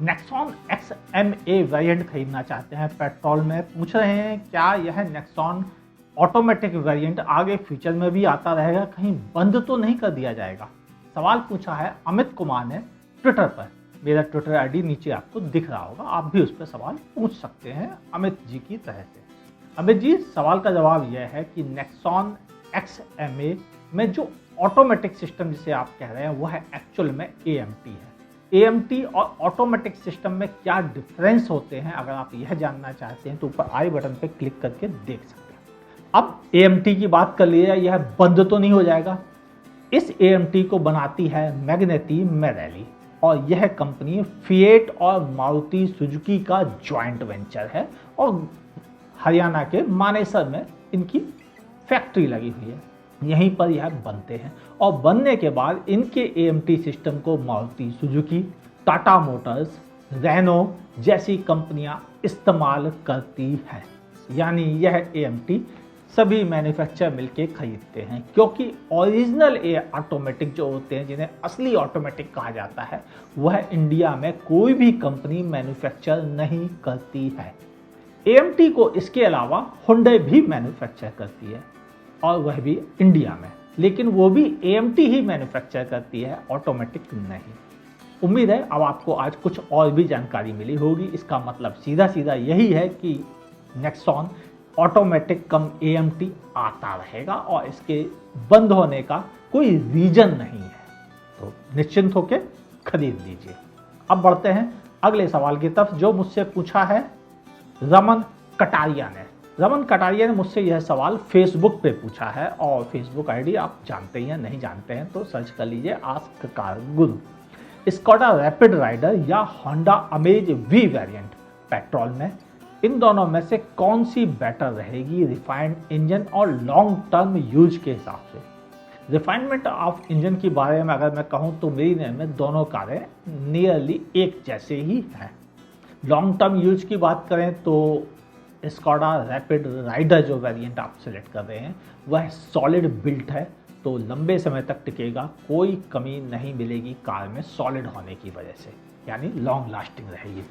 Nexon XMA variant खरीदना चाहते हैं पेट्रोल में, पूछ रहे हैं क्या यह नेक्सॉन ऑटोमेटिक वेरिएंट आगे फ्यूचर में भी आता रहेगा, कहीं बंद तो नहीं कर दिया जाएगा। सवाल पूछा है अमित कुमार ने ट्विटर पर। मेरा ट्विटर आईडी नीचे आपको दिख रहा होगा, आप भी उस पर सवाल पूछ सकते हैं अमित जी की तरह से। अमित जी, सवाल का जवाब यह है कि नेक्सॉन XMA में जो ऑटोमेटिक सिस्टम जिसे आप कह रहे हैं वह एक्चुअल में AMT है। AMT और ऑटोमेटिक सिस्टम में क्या डिफरेंस होते हैं, अगर आप यह जानना चाहते हैं तो ऊपर आई बटन पर क्लिक करके देख सकते हैं। अब AMT की बात कर लीजिए, यह बंद तो नहीं हो जाएगा। इस AMT को बनाती है मैग्नेटी मेरेली और यह कंपनी फिएट और मारुति सुजुकी का जॉइंट वेंचर है और हरियाणा के मानेसर में इनकी फैक्ट्री लगी हुई है। यहीं पर यह बनते हैं और बनने के बाद इनके AMT सिस्टम को मारुति सुजुकी, टाटा मोटर्स, रेनो जैसी कंपनियां इस्तेमाल करती हैं। यानी यह AMT सभी मैन्युफैक्चरर मिलके खरीदते हैं, क्योंकि ओरिजिनल ऑटोमेटिक जो होते हैं, जिन्हें असली ऑटोमेटिक कहा जाता है, वह इंडिया में कोई भी कंपनी मैन्युफैक्चर नहीं करती है। AMT को इसके अलावा हुंडई भी मैन्युफैक्चर करती है और वह भी इंडिया में, लेकिन वो भी AMT ही मैन्युफैक्चर करती है, ऑटोमेटिक नहीं। उम्मीद है अब आपको आज कुछ और भी जानकारी मिली होगी। इसका मतलब सीधा सीधा यही है कि नेक्सॉन ऑटोमेटिक कम AMT आता रहेगा और इसके बंद होने का कोई रीजन नहीं है, तो निश्चिंत होकर खरीद लीजिए। अब बढ़ते हैं अगले सवाल की तरफ, जो मुझसे पूछा है रमन कटारिया ने। रमन कटारिया ने मुझसे यह सवाल फेसबुक पे पूछा है और फेसबुक आईडी आप जानते ही हैं, नहीं जानते हैं तो सर्च कर लीजिए आस्क कार गुरु। स्कोडा रैपिड राइडर या Honda amaze V variant petrol में, इन दोनों में से कौन सी बेटर रहेगी रिफाइंड इंजन और लॉन्ग टर्म यूज के हिसाब से? रिफाइनमेंट ऑफ इंजन के बारे में अगर मैं कहूँ तो मेरी नज़र में दोनों कारें नियरली एक जैसे ही हैं। लॉन्ग टर्म यूज की बात करें तो स्कोडा रैपिड राइडर जो वेरिएंट आप सेलेक्ट कर रहे हैं वह सॉलिड बिल्ट है, तो लंबे समय तक टिकेगा, कोई कमी नहीं मिलेगी कार में सॉलिड होने की वजह से, यानी लॉन्ग लास्टिंग रहेगी।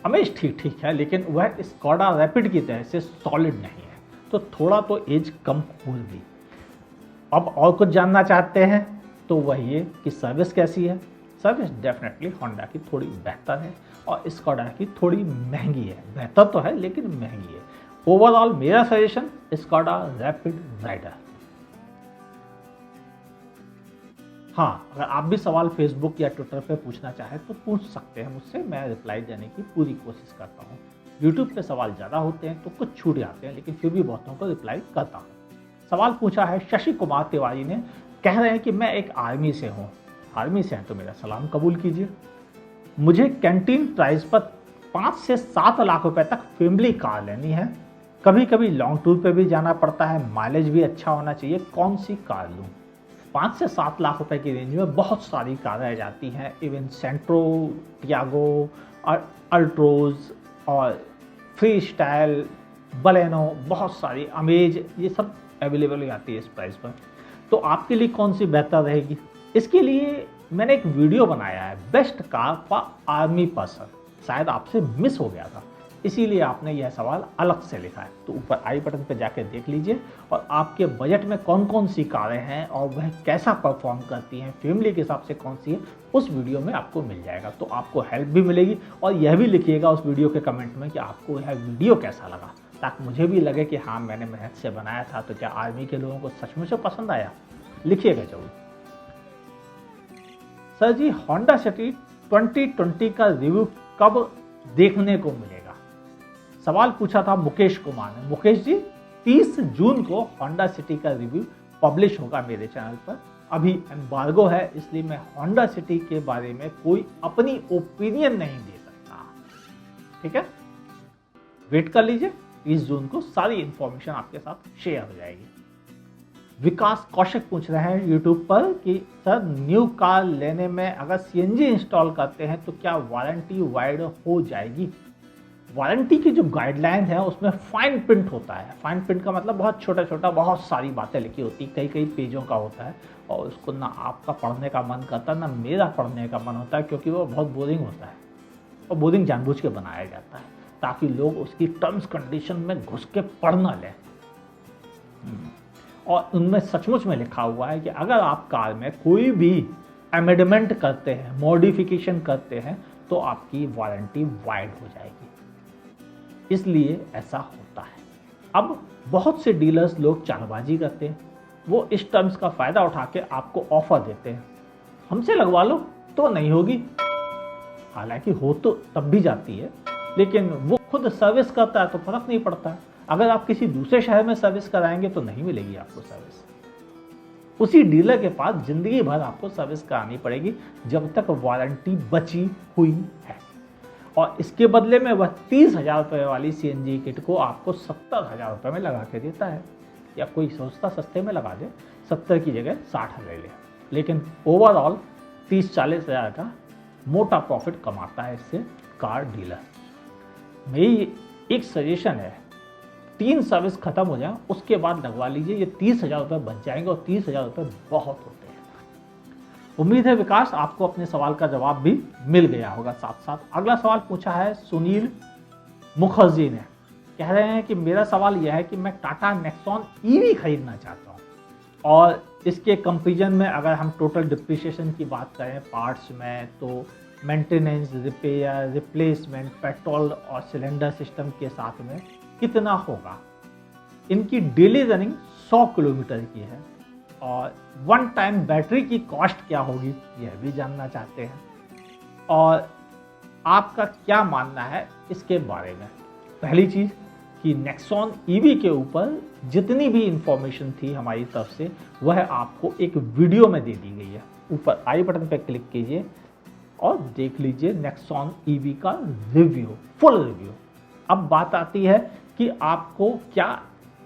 अमेज ठीक ठीक है, लेकिन वह स्कोडा रैपिड की तरह से सॉलिड नहीं है, तो थोड़ा तो एज कम होगी। अब और कुछ जानना चाहते हैं तो वह ये कि सर्विस कैसी है। सर्विस डेफिनेटली होंडा की थोड़ी बेहतर है और स्कोडा की थोड़ी महंगी है। बेहतर तो है लेकिन महंगी है। ओवरऑल मेरा सजेशन स्कोडा रैपिड राइडर। हाँ, अगर आप भी सवाल फेसबुक या ट्विटर पे पूछना चाहें तो पूछ सकते हैं मुझसे, मैं रिप्लाई देने की पूरी कोशिश करता हूँ। यूट्यूब पे सवाल ज़्यादा होते हैं तो कुछ छूट जाते हैं, लेकिन फिर भी बहुतों को रिप्लाई करता हूँ। सवाल पूछा है शशि कुमार तिवारी ने, कह रहे हैं कि मैं एक आर्मी से हूँ। आर्मी से हैं तो मेरा सलाम कबूल कीजिए। मुझे कैंटीन प्राइस पर 5 से 7 लाख रुपए तक फैमिली कार लेनी है। कभी कभी लॉन्ग टूर पे भी जाना पड़ता है, माइलेज भी अच्छा होना चाहिए, कौन सी कार लूँ? 5 से 7 लाख रुपए की रेंज में बहुत सारी कारें आ जाती हैं, इवन सेंट्रो, टियागो और अल्ट्रोज और फ्री स्टाइल, बलेनो, बहुत सारी अमेज, ये सब अवेलेबल हो जाती है इस प्राइस पर। तो आपके लिए कौन सी बेहतर रहेगी? इसके लिए मैंने एक वीडियो बनाया है, best car for army person. शायद आपसे मिस हो गया था, इसीलिए आपने यह सवाल अलग से लिखा है, तो ऊपर आई बटन पर जाकर देख लीजिए और आपके बजट में कौन कौन सी कारें हैं और वह कैसा परफॉर्म करती हैं, फैमिली के हिसाब से कौन सी है, उस वीडियो में आपको मिल जाएगा। तो आपको हेल्प भी मिलेगी और यह भी लिखिएगा उस वीडियो के कमेंट में कि आपको यह वीडियो कैसा लगा, ताकि मुझे भी लगे कि हाँ मैंने मेहनत से बनाया था, तो क्या आर्मी के लोगों को सचमुच पसंद आया। लिखिएगा जरूर। सर जी, होंडा सिटी 2020 का रिव्यू कब देखने को मिलेगा? सवाल पूछा था मुकेश कुमार ने। मुकेश जी, 30 जून को होंडा सिटी का रिव्यू पब्लिश होगा मेरे चैनल पर। अभी एम्बार्गो है, इसलिए मैं होंडा सिटी के बारे में कोई अपनी ओपिनियन नहीं दे सकता। ठीक है, वेट कर लीजिए, 30 जून को सारी इंफॉर्मेशन आपके साथ शेयर हो जाएगी। विकास कौशिक पूछ रहे हैं यूट्यूब पर कि सर, न्यू कार लेने में अगर CNG इंस्टॉल करते हैं तो क्या वारंटी वाइड हो जाएगी? वारंटी की जो गाइडलाइन है उसमें फाइन प्रिंट होता है। फाइन प्रिंट का मतलब बहुत छोटा छोटा बहुत सारी बातें लिखी होती, कई कई पेजों का होता है और उसको ना आपका पढ़ने का मन करता ना मेरा पढ़ने का मन होता है, क्योंकि वो बहुत बोरिंग होता है। और बोरिंग जानबूझ के बनाया जाता है ताकि लोग उसकी टर्म्स कंडीशन में घुस के पढ़ ना लें। और उनमें सचमुच में लिखा हुआ है कि अगर आप कार में कोई भी अमेंडमेंट करते हैं, मॉडिफिकेशन करते हैं, तो आपकी वारंटी वाइड हो जाएगी। इसलिए ऐसा होता है। अब बहुत से डीलर्स लोग चालबाजी करते हैं, वो इस टर्म्स का फ़ायदा उठा के आपको ऑफर देते हैं, हमसे लगवा लो तो नहीं होगी। हालांकि हो तो तब भी जाती है, लेकिन वो खुद सर्विस करता है तो फर्क नहीं पड़ता है। अगर आप किसी दूसरे शहर में सर्विस कराएंगे तो नहीं मिलेगी आपको सर्विस। उसी डीलर के पास जिंदगी भर आपको सर्विस करानी पड़ेगी जब तक वारंटी बची हुई है। और इसके बदले में वह 30,000 रुपये वाली CNG किट को आपको 70,000 रुपये में लगा के देता है। या कोई सोचता सस्ते में लगा दे, 70 की जगह 60 ले ले, लेकिन ओवरऑल 30-40 हज़ार का मोटा प्रॉफिट कमाता है इससे कार डीलर। मेरी एक सजेशन है, 3 सर्विस खत्म हो जाए उसके बाद लगवा लीजिए, ये 30,000 रुपये बच जाएंगे और 30,000 रुपये बहुत होते हैं। उम्मीद है विकास आपको अपने सवाल का जवाब भी मिल गया होगा। साथ साथ अगला सवाल पूछा है सुनील मुखर्जी ने। कह रहे हैं कि मेरा सवाल यह है कि मैं टाटा नेक्सॉन EV खरीदना चाहता हूँ और इसके कंपेरिजन में अगर हम टोटल डिप्रिसिएशन की बात करें पार्ट्स में, तो मेंटेनेंस, रिपेयर, रिप्लेसमेंट, पेट्रोल और सिलेंडर सिस्टम के साथ में कितना होगा। इनकी डेली रनिंग 100 किलोमीटर की है और वन टाइम बैटरी की कॉस्ट क्या होगी यह भी जानना चाहते हैं, और आपका क्या मानना है इसके बारे में। पहली चीज़ कि नेक्सॉन EV के ऊपर जितनी भी इंफॉर्मेशन थी हमारी तरफ से वह आपको एक वीडियो में दे दी गई है। ऊपर आई बटन पर क्लिक कीजिए और देख लीजिए नेक्सॉन EV का रिव्यू, फुल रिव्यू। अब बात आती है कि आपको क्या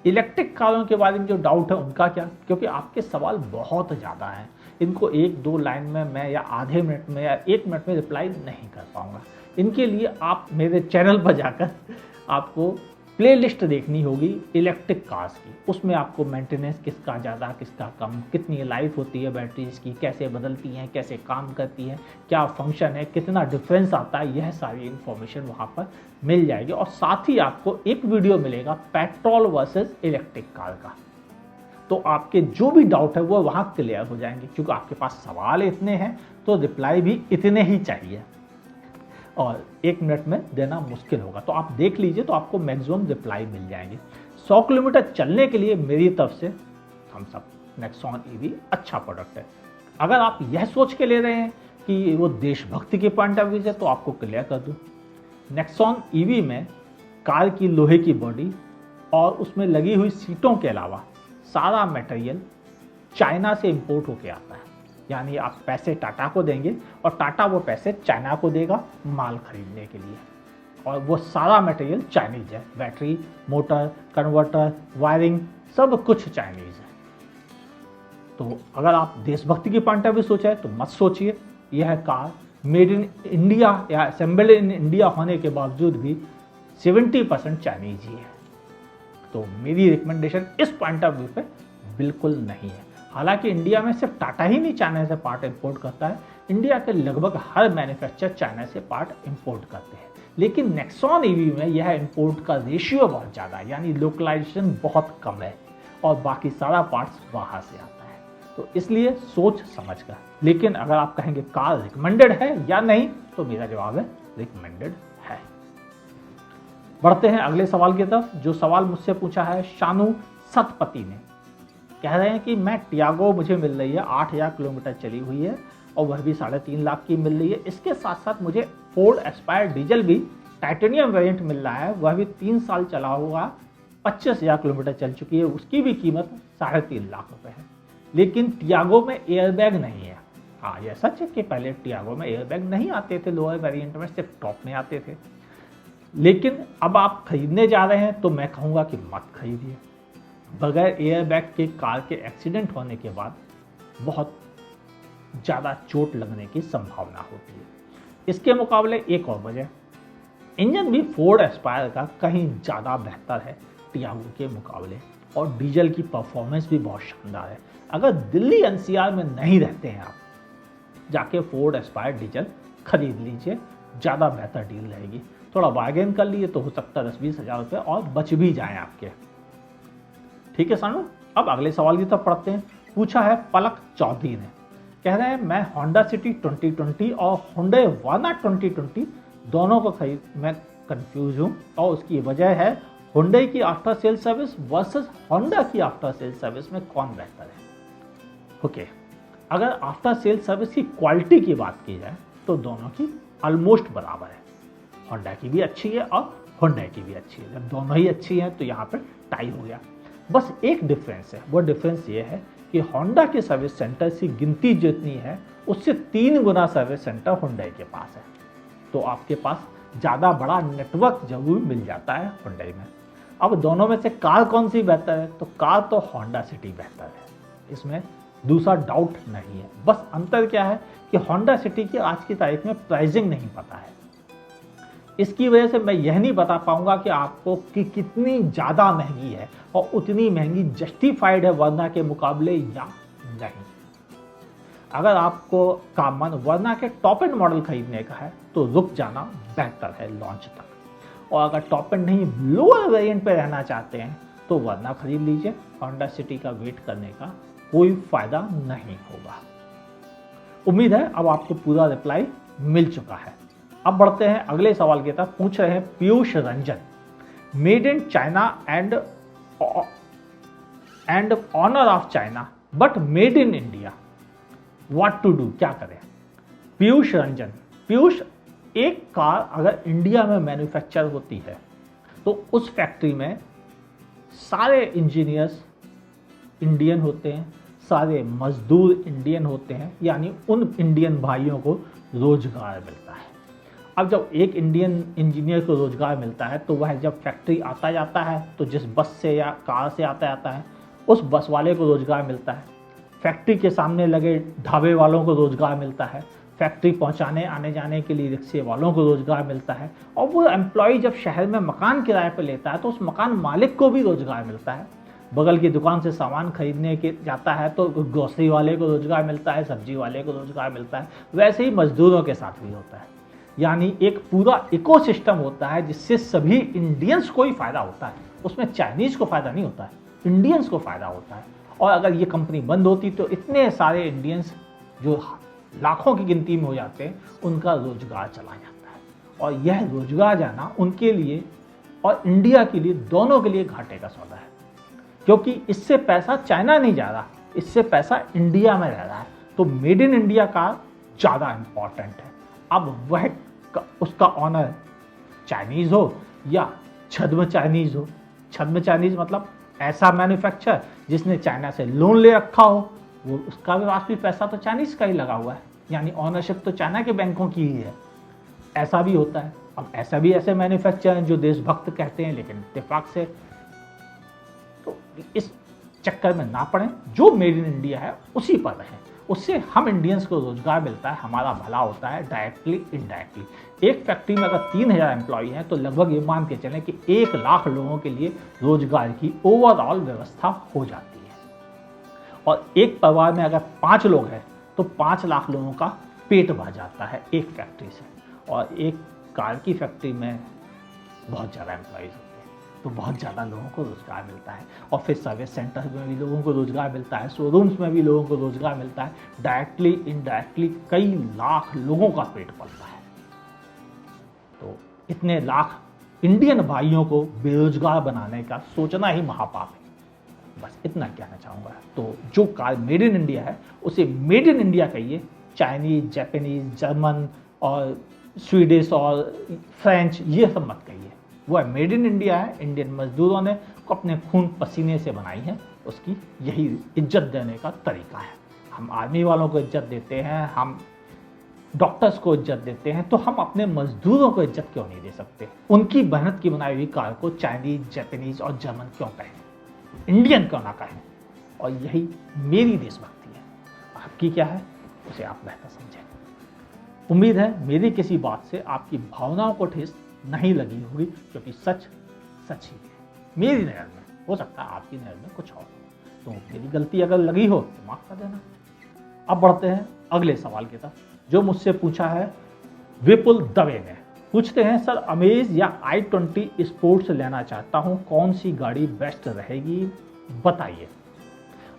इलेक्ट्रिक कारों के बारे में जो डाउट है उनका क्या, क्योंकि आपके सवाल बहुत ज़्यादा हैं। इनको 1-2 लाइन में मैं या आधे मिनट में या 1 मिनट में रिप्लाई नहीं कर पाऊँगा। इनके लिए आप मेरे चैनल पर जाकर आपको प्लेलिस्ट देखनी होगी इलेक्ट्रिक कार्स की। उसमें आपको मेंटेनेंस किसका ज़्यादा किसका कम, कितनी लाइफ होती है बैटरीज की, कैसे बदलती हैं, कैसे काम करती हैं, क्या फंक्शन है, कितना डिफरेंस आता है, यह सारी इन्फॉर्मेशन वहाँ पर मिल जाएगी। और साथ ही आपको एक वीडियो मिलेगा पेट्रोल वर्सेस इलेक्ट्रिक कार का। तो आपके जो भी डाउट है वो वहाँ क्लियर हो जाएंगे, क्योंकि आपके पास सवाल इतने हैं तो रिप्लाई भी इतने ही चाहिए और 1 मिनट में देना मुश्किल होगा। तो आप देख लीजिए तो आपको मैक्सिमम रिप्लाई मिल जाएंगे। 100 किलोमीटर चलने के लिए मेरी तरफ से थम्स अप, नेक्सॉन EV अच्छा प्रोडक्ट है। अगर आप यह सोच के ले रहे हैं कि वो देशभक्ति के पॉइंट ऑफ व्यू से, तो आपको क्लियर कर दूँ, नेक्सॉन EV में कार की लोहे की बॉडी और उसमें लगी हुई सीटों के अलावा सारा मटेरियल चाइना से इंपोर्ट होके आता है। यानी आप पैसे टाटा को देंगे और टाटा वो पैसे चाइना को देगा माल खरीदने के लिए, और वो सारा मटेरियल चाइनीज है। बैटरी, मोटर, कन्वर्टर, वायरिंग सब कुछ चाइनीज है। तो अगर आप देशभक्ति की पॉइंट ऑफ व्यू सोचे तो मत सोचिए। यह कार मेड इन इंडिया या असेंबल्ड इन इंडिया होने के बावजूद भी 70% चाइनीज ही है। तो मेरी रिकमेंडेशन इस पॉइंट ऑफ व्यू पे बिल्कुल नहीं है। हालांकि इंडिया में सिर्फ टाटा ही नहीं चाइना से पार्ट इंपोर्ट करता है, इंडिया के लगभग हर मैन्युफैक्चरर चाइना से पार्ट इंपोर्ट करते हैं। लेकिन नेक्सॉन EV में यह इंपोर्ट का रेशियो बहुत ज़्यादा है, यानी लोकलाइजेशन बहुत कम है और बाकी सारा पार्ट्स बाहर से आता है। तो इसलिए सोच समझ कर। लेकिन अगर आप कहेंगे कार रिकमेंडेड है या नहीं, तो मेरा जवाब है रिकमेंडेड है। बढ़ते हैं अगले सवाल की तरफ। जो सवाल मुझसे पूछा है शानू सतपति ने। कह रहे हैं कि मैं टियागो मुझे मिल रही है, 8,000 किलोमीटर चली हुई है और वह भी 3.5 लाख की मिल रही है। इसके साथ साथ मुझे फोर्ड एस्पायर डीजल भी टाइटेनियम वेरिएंट मिल रहा है, वह भी 3 साल चला हुआ 25,000 किलोमीटर चल चुकी है, उसकी भी कीमत 3.5 लाख रुपए है। लेकिन टियागो में एयरबैग नहीं है। हाँ, यह सच है कि पहले टियागो में एयरबैग नहीं आते थे, लोअर वेरिएंट में सिर्फ टॉप में आते थे। लेकिन अब आप खरीदने जा रहे हैं तो मैं कहूँगा कि मत खरीदिए। बगैर एयरबैग के कार के एक्सीडेंट होने के बाद बहुत ज़्यादा चोट लगने की संभावना होती है। इसके मुकाबले एक और वजह, इंजन भी फोर्ड एस्पायर का कहीं ज़्यादा बेहतर है टियागो के मुकाबले, और डीजल की परफॉर्मेंस भी बहुत शानदार है। अगर दिल्ली NCR में नहीं रहते हैं आप, जाके फोर्ड एस्पायर डीजल खरीद लीजिए, ज़्यादा बेहतर डील रहेगी। थोड़ा बार्गेन कर लिए तो हो सकता है 10-20 हज़ार रुपये और बच भी जाएं आपके। ठीक है सानू, अब अगले सवाल की तरफ पढ़ते हैं। पूछा है पलक चौधरी ने, कह रहे हैं मैं होंडा सिटी 2020 और होंडा वर्ना 2020 दोनों को खरीद मैं कंफ्यूज हूँ और उसकी वजह है होंडा की after sale service versus Honda की आफ्टर सेल सर्विस में कौन बेहतर है। ओके, अगर आफ्टर सेल सर्विस की क्वालिटी की बात की जाए तो दोनों की ऑलमोस्ट बराबर है। होंडा की भी अच्छी है और होंडा की भी अच्छी है। जब दोनों ही अच्छी हैं तो यहाँ पर टाई हो गया। बस एक डिफरेंस है, वो डिफरेंस ये है कि होंडा के सर्विस सेंटर की गिनती जितनी है उससे 3 गुना सर्विस सेंटर होंडा के पास है, तो आपके पास ज़्यादा बड़ा नेटवर्क जरूर मिल जाता है होंडा में। अब दोनों में से कार कौन सी बेहतर है, तो कार तो होंडा सिटी बेहतर है, इसमें दूसरा डाउट नहीं है। बस अंतर क्या है कि होंडा सिटी की आज की तारीख में प्राइसिंग नहीं पता है, इसकी वजह से मैं यह नहीं बता पाऊंगा कि आपको कि कितनी ज़्यादा महंगी है और उतनी महंगी जस्टिफाइड है वर्ना के मुकाबले या नहीं। अगर आपको का मन वर्ना के टॉप एंड मॉडल खरीदने का है तो रुक जाना बेहतर है लॉन्च तक, और अगर टॉप एंड नहीं लोअर वेरिएंट पे रहना चाहते हैं तो वर्ना खरीद लीजिए। होंडा सिटी का वेट करने का कोई फायदा नहीं होगा। उम्मीद है अब आपको पूरा रिप्लाई मिल चुका है। अब बढ़ते हैं अगले सवाल की तरफ। पूछ रहे हैं Piyush Ranjan, made in China and honour of China but made in India, what to do, क्या करें। पीयूष रंजन, पीयूष, एक कार अगर इंडिया में मैन्युफैक्चर होती है तो उस फैक्ट्री में सारे इंजीनियर्स इंडियन होते हैं, सारे मजदूर इंडियन होते हैं, यानी उन इंडियन भाइयों को रोजगार मिलता है। अब जब एक इंडियन इंजीनियर को रोजगार मिलता है तो वह जब फैक्ट्री आता जाता है तो जिस बस से या कार से आता जाता है उस बस वाले को रोजगार मिलता है, फैक्ट्री के सामने लगे ढाबे वालों को रोजगार मिलता है, फैक्ट्री पहुंचाने आने जाने के लिए रिक्शे वालों को रोजगार मिलता है, और वो एम्प्लॉय जब शहर में मकान किराए पर लेता है तो उस मकान मालिक को भी रोजगार मिलता है। बगल की दुकान से सामान खरीदने के जाता है तो ग्रोसरी वाले को रोजगार मिलता है, सब्जी वाले को रोजगार मिलता है। वैसे ही मजदूरों के साथ भी होता है, यानी एक पूरा इकोसिस्टम होता है जिससे सभी इंडियंस को ही फायदा होता है। उसमें चाइनीज को फायदा नहीं होता है, इंडियंस को फायदा होता है। और अगर ये कंपनी बंद होती तो इतने सारे इंडियंस जो लाखों की गिनती में हो जाते हैं उनका रोजगार चला जाता है, और यह रोजगार जाना उनके लिए और इंडिया के लिए दोनों के लिए घाटे का सौदा है, क्योंकि इससे पैसा चाइना नहीं जा रहा, इससे पैसा इंडिया में रह रहा है। तो मेड इन इंडिया का ज़्यादा इम्पॉर्टेंट है। अब वह उसका ऑनर चाइनीज़ हो या छद्म चाइनीज़ हो, छद्म चाइनीज़ मतलब ऐसा मैन्युफैक्चर जिसने चाइना से लोन ले रखा हो, वो उसका भी वास्तविक पैसा तो चाइनीज़ का ही लगा हुआ है, यानी ऑनरशिप तो चाइना के बैंकों की ही है। ऐसा भी होता है। अब ऐसा भी ऐसे मैन्युफैक्चर हैं जो देशभक्त कहते हैं लेकिन इत्तेफाक से, तो इस चक्कर में ना पड़ें, जो मेड इन इंडिया है उसी पर रहें, उससे हम इंडियंस को रोजगार मिलता है, हमारा भला होता है डायरेक्टली इनडायरेक्टली। एक फैक्ट्री में अगर 3000 एम्प्लॉई हैं तो लगभग ये मान के चलें कि 1 लाख लोगों के लिए रोजगार की ओवरऑल व्यवस्था हो जाती है। और एक परिवार में अगर 5 लोग हैं तो 5 लाख लोगों का पेट भर जाता है एक फैक्ट्री से। और एक कार की फैक्ट्री में बहुत ज़्यादा एम्प्लॉयज़ होते हैं तो बहुत ज़्यादा लोगों को रोज़गार मिलता है, और फिर सर्विस सेंटर में भी लोगों को रोज़गार मिलता है, शोरूम्स में भी लोगों को रोज़गार मिलता है, डायरेक्टली इनडायरेक्टली कई लाख लोगों का पेट पलता है। तो इतने लाख इंडियन भाइयों को बेरोजगार बनाने का सोचना ही महापाप है। बस इतना कहना चाहूँगा। तो जो कार मेड इन इंडिया है उसे मेड इन इंडिया कहिए, चाइनीज, जापानीज, जर्मन और स्वीडिश और फ्रेंच ये सब मत कहिए। वो है मेड इन इंडिया है, इंडियन मजदूरों ने को अपने खून पसीने से बनाई है, उसकी यही इज्जत देने का तरीका है। हम आर्मी वालों को इज्जत देते हैं, हम डॉक्टर्स को इज्जत देते हैं, तो हम अपने मजदूरों को इज्जत क्यों नहीं दे सकते? उनकी मेहनत की बनाई हुई कार को चाइनीज, जापानीज और जर्मन क्यों कहें, इंडियन क्यों ना कहें? और यही मेरी देशभक्ति है। आपकी क्या है उसे आप बेहतर समझें। उम्मीद है मेरी किसी बात से आपकी भावनाओं को ठेस नहीं लगी होगी, क्योंकि सच सच ही है मेरी नज़र में, हो सकता है आपकी नज़र में कुछ और। तो मेरी गलती अगर लगी हो तो माफ़ कर देना। अब बढ़ते हैं अगले सवाल की तरफ, जो मुझसे पूछा है विपुल दवे ने पूछते हैं, सर अमेज या i20 स्पोर्ट्स लेना चाहता हूं, कौन सी गाड़ी बेस्ट रहेगी बताइए।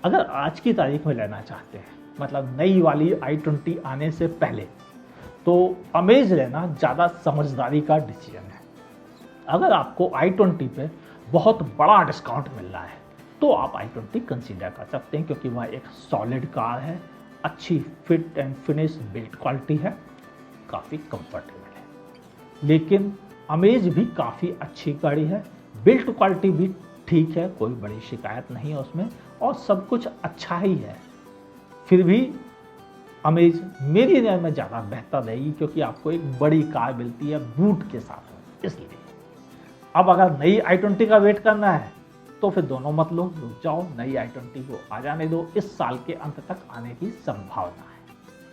अगर आज की तारीख में लेना चाहते हैं, मतलब नई वाली i20 आने से पहले, तो अमेज लेना ज़्यादा समझदारी का डिसीजन है। अगर आपको i20 पे बहुत बड़ा डिस्काउंट मिल रहा है तो आप i20 कंसीडर कर सकते हैं, क्योंकि वह एक सॉलिड कार है, अच्छी fit and finish build quality है, काफ़ी कंफर्टेबल है। लेकिन अमेज भी काफ़ी अच्छी गाड़ी है, बिल्ड क्वालिटी भी ठीक है, कोई बड़ी शिकायत नहीं है उसमें, और सब कुछ अच्छा ही है। फिर भी अमेज मेरी नज़र में ज़्यादा बेहतर रहेगी, क्योंकि आपको एक बड़ी कार मिलती है बूट के साथ, इसलिए। अब अगर नई i20 का वेट करना है तो फिर दोनों मत लो, रुक जाओ, नई i20 को आ जाने दो, इस साल के अंत तक आने की संभावना है।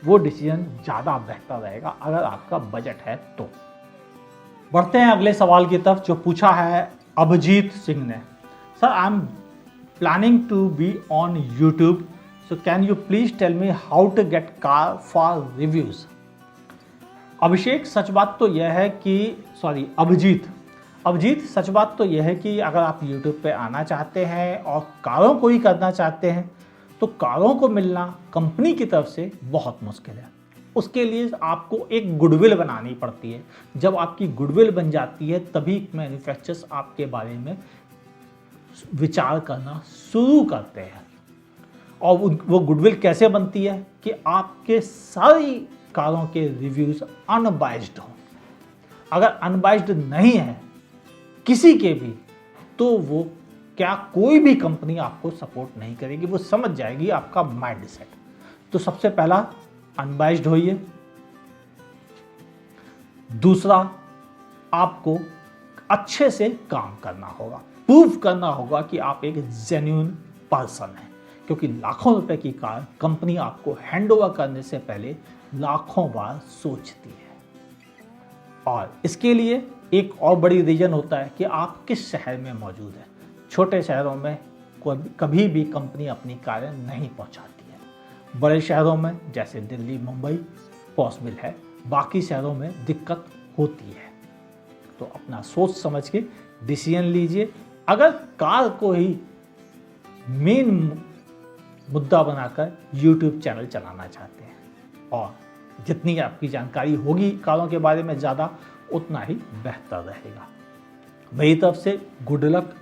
वो डिसीजन ज़्यादा बेहतर रहेगा अगर आपका बजट है तो। बढ़ते हैं अगले सवाल की तरफ, जो पूछा है अभिजीत सिंह ने। Sir I am planning to be on YouTube, so can you please tell me how to get car for reviews. Abhishek, सच बात तो यह है कि अभिजीत सच बात तो यह है कि अगर आप YouTube पे आना चाहते हैं और कारों को ही करना चाहते हैं तो कारों को मिलना कंपनी की तरफ से बहुत मुश्किल है। उसके लिए आपको एक गुडविल बनानी पड़ती है। जब आपकी गुडविल बन जाती है तभी मैन्युफैक्चरर्स आपके बारे में विचार करना शुरू करते हैं। और वो गुडविल कैसे बनती है कि आपके सारी कारों के रिव्यूज़ अनबाइज्ड हों। अगर अनबाइज्ड नहीं है किसी के भी, तो वो क्या कोई भी कंपनी आपको सपोर्ट नहीं करेगी, वो समझ जाएगी आपका माइंड सेट। तो सबसे पहला अनबाइज्ड होइए। दूसरा, आपको अच्छे से काम करना होगा, प्रूव करना होगा कि आप एक जेन्युइन पर्सन हैं, क्योंकि लाखों रुपए की कार कंपनी आपको हैंडओवर करने से पहले लाखों बार सोचती है। और इसके लिए एक और बड़ी रीजन होता है कि आप किस शहर में मौजूद हैं। छोटे शहरों में कभी भी कंपनी अपनी कारें नहीं पहुंचाती है। बड़े शहरों में जैसे दिल्ली, मुंबई पॉसिबल है, बाकी शहरों में दिक्कत होती है। तो अपना सोच समझ के डिसीजन लीजिए। अगर कार को ही मेन मुद्दा बनाकर YouTube चैनल चलाना चाहते हैं और जितनी आपकी जानकारी होगी कारों के बारे में ज़्यादा, उतना ही बेहतर रहेगा। मेरी तरफ से गुड लक,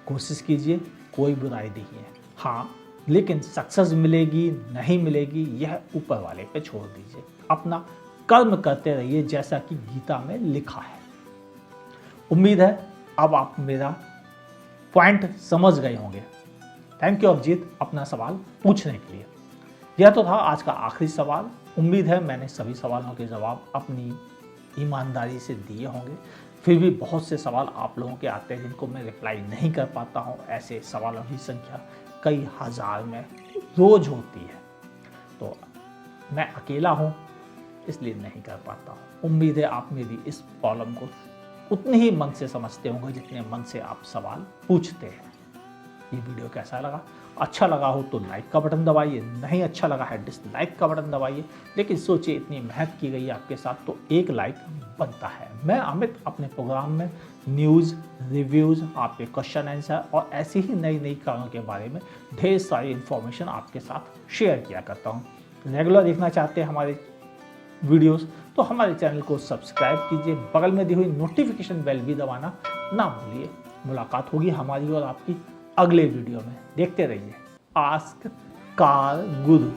कोशिश कीजिए, कोई बुराई नहीं है। हाँ, लेकिन सक्सेस मिलेगी नहीं मिलेगी यह ऊपर वाले पे छोड़ दीजिए। अपना कर्म करते रहिए जैसा कि गीता में लिखा है। उम्मीद है अब आप मेरा पॉइंट समझ गए होंगे। थैंक यू अभिजीत अपना सवाल पूछने के लिए। यह तो था आज का आखिरी सवाल। उम्मीद है मैंने सभी सवालों के जवाब अपनी ईमानदारी से दिए होंगे। फिर भी बहुत से सवाल आप लोगों के आते हैं जिनको मैं रिप्लाई नहीं कर पाता हूं। ऐसे सवालों की संख्या कई हज़ार में रोज होती है, तो मैं अकेला हूं इसलिए नहीं कर पाता हूं। उम्मीद है आप मेरी इस प्रॉब्लम को उतने ही मन से समझते होंगे जितने मन से आप सवाल पूछते हैं। ये वीडियो कैसा लगा? अच्छा लगा हो तो लाइक का बटन दबाइए, नहीं अच्छा लगा है डिसलाइक का बटन दबाइए। लेकिन सोचिए इतनी मेहनत की गई है आपके साथ तो एक लाइक बनता है। मैं अमित अपने प्रोग्राम में न्यूज़, रिव्यूज़, आपके क्वेश्चन आंसर और ऐसी ही नई नई कारों के बारे में ढेर सारी इन्फॉर्मेशन आपके साथ शेयर किया करता हूँ। रेगुलर देखना चाहते हैं हमारे वीडियोज़ तो हमारे चैनल को सब्सक्राइब कीजिए, बगल में दी हुई नोटिफिकेशन बेल भी दबाना ना भूलिए। मुलाकात होगी हमारी और आपकी अगले वीडियो में। देखते रहिए आस्क कार गुरु।